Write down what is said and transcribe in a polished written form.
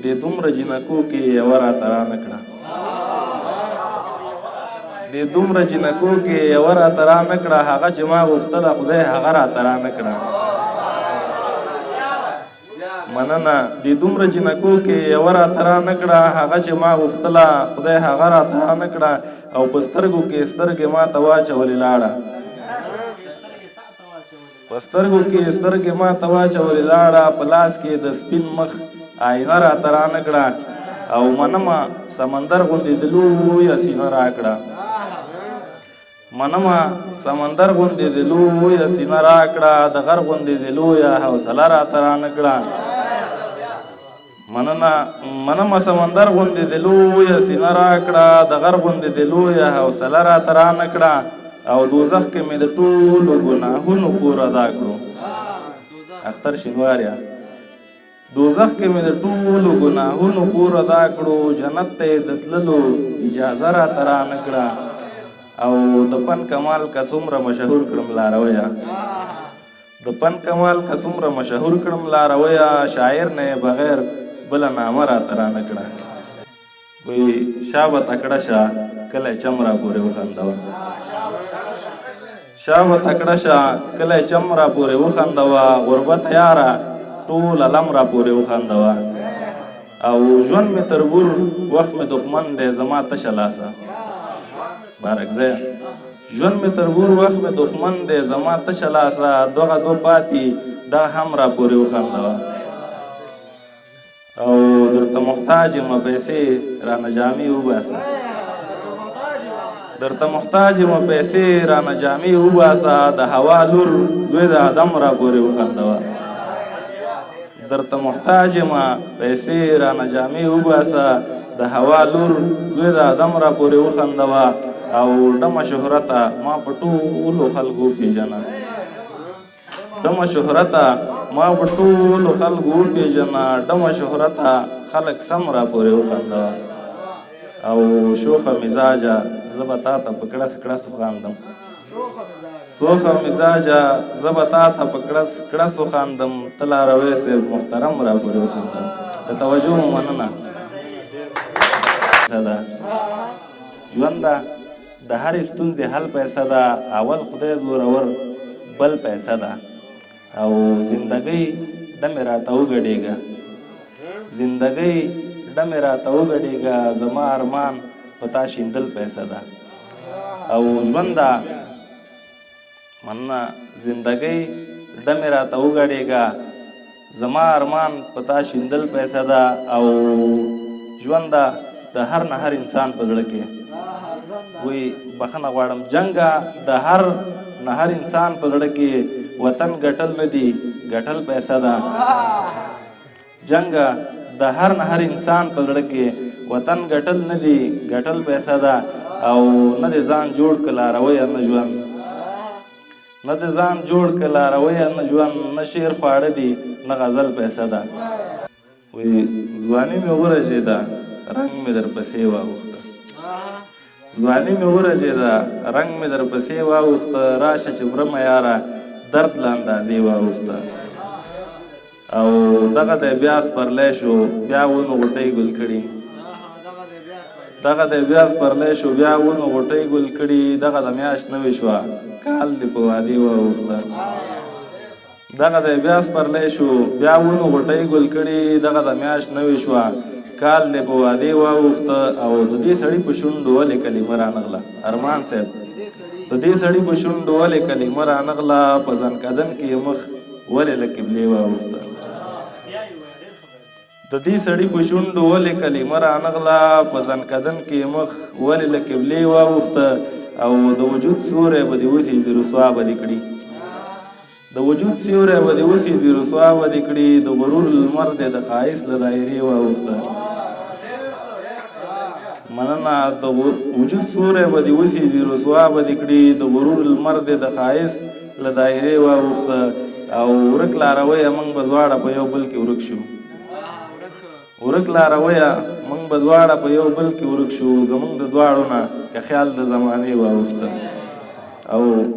د دومره جنکو کې یوه راته رانه کړه د دومره جنکو کې یوه راته رانه کړه هغه چې ما غوښتله خدای هغه راته رانه کړه مننه د دومره جنکو کې یوه راته رانه کړه هغه چې ما غوښتله خدای هغه راته رانه کړه او په سترګو کې سترګې ما ته واچولې لاړه په سترګو کې سترګې ما ته واچولې لاړه په لاس کې د سپین مخ آینه راته رانه کړه او منمه سمندر غوندې د لویه سینه راکړه منمه سمندر غوندې د لویه سینه راکړه د غر غوندې د لویه حوصله راته رانه کړه منمه سمندر غوندې د لویه سینه راکړه د غر غوندې د لویه حوصله راته رانه کړه او دوزخ کې مې د ټولو ګناهونو پور ادا کړو اختر شینواریا دوزخ کې مې د ټولو ګناهونو پور ادا کړو جنت ته د تللو اجازه راته رانه کړه او د پن کمال که څومره مشهور کړم لارویه د پن کمال که څومره مشهور کړم لارویه شاعر نه بغیر بله نامه راته رانه کړه وی شا به تکړه شه کلی چم را پورې وخندوه شا به تکړه شه کلی چم را پورې وخندوه غربت یاره ټول علم را پورې وخندوه او ژوند مې تربور وخت مې دښمن دی زما تشه لاسه بارکزیه ژوند مې تربور وخت مې دښمن دی زما تشه لاسه دغه دو پاتې دا هم را پورې وخندوه او درته محتاج یم پیسې رانه جامې وباسه درته محتاج یم پیسې رانه جامې وباسه د هوا لور دوی د ادم را پورې وخندوه درته محتاج یم پیسې رانه جامې وباسه د هوا لور دوی د ادم را پورې وخندوه او ډمه شهرته ما په ټولو خلکو پیژنه ډمه شهرته ما په ټولو خلکو وپېژنه ډمه شهرته خلک سم را پورې وخندوه او شوخه مزاجه زه به تا ته په کړس کړس وخاندم شوخه مزاجه زه به تا ته په کړس کړس وخاندم ته لاروی صاحب محترم را پورې وخاندم د توجه مو مننه ده ژونده د هرې ستونزې حل پیسه ده اول خدای زورور بل پیسه ده او زندګۍ ډمې راته وګډېږه زندګۍ ډمې راته وګډېږه زما ارمان په تا شیندل پیسه ده او ژونده مننه زندګۍ ډمې راته وګډېږه زما ارمان په تا شیندل پیسه ده او ژونده د هر نه هر انسان په زړه کې وی بخښنه غواړم جنګه د هر نه هر انسان په زړه کې وطن ګټل نه دي ګټل پیسه ده جنګه د هر نه هر انسان په زړه کې وطن ګټل نه دي ګټل پیسه ده او نه دې ځان جوړ کړه لارویه نه ژوند نه دې ځان جوړ کړه لارویه نه ژوند نه شعر خواړه دي نه غزل پیسه ده وی ځواني مې ورژېده رنګ مې درپسې واوښته ځواني مې ورژېده رنګ مې درپسې واوښته راشه چې برمه یاره درد له اندازې واوښته او دغه دی بیا سپرلی شو بیا ونو غوټۍ ګل کړي دغه دی بیا سپرلی شو بیا ونو غوټۍ ګل کړي دغه د میاشت نوې شوه کال دې په وادي واوښته دغه دی بیا سپرلی شو بیا ونو غوټۍ ګل کړي دغه د میاشت نوې شوه کال دې په وادي واوښته او د دې سړي په شونډو ولې کلمه رانغله ارمان صاحب د دې سړي په شونډو ولې کلمه رانغله په ځنکدن کې یې مخ ولې له قبلې واوښته د دې سړي په شونډو ولې کلمه رانغله په ځنکدن کې یې مخ ولې له قبلې واوښته او د وجود سیوری به دې وسېزي رسوا به دې کړي د وجود سیوری به دې وسېزي رسوا به دې کړي د غرور لمر دې د ښایست له دایرې واوښته مننه د وجود سیوری به دې وسېزي رسوا به دې کړي د غرور لمر دې د ښایست له دایرې واوښته او ورک لارویه موږ به دواړه په یو بل کې ورک شو ورک لارویه موږ به دواړه په یو بل کې ورک شو زموږ د دواړو نه که خیال د زمانې واوښته او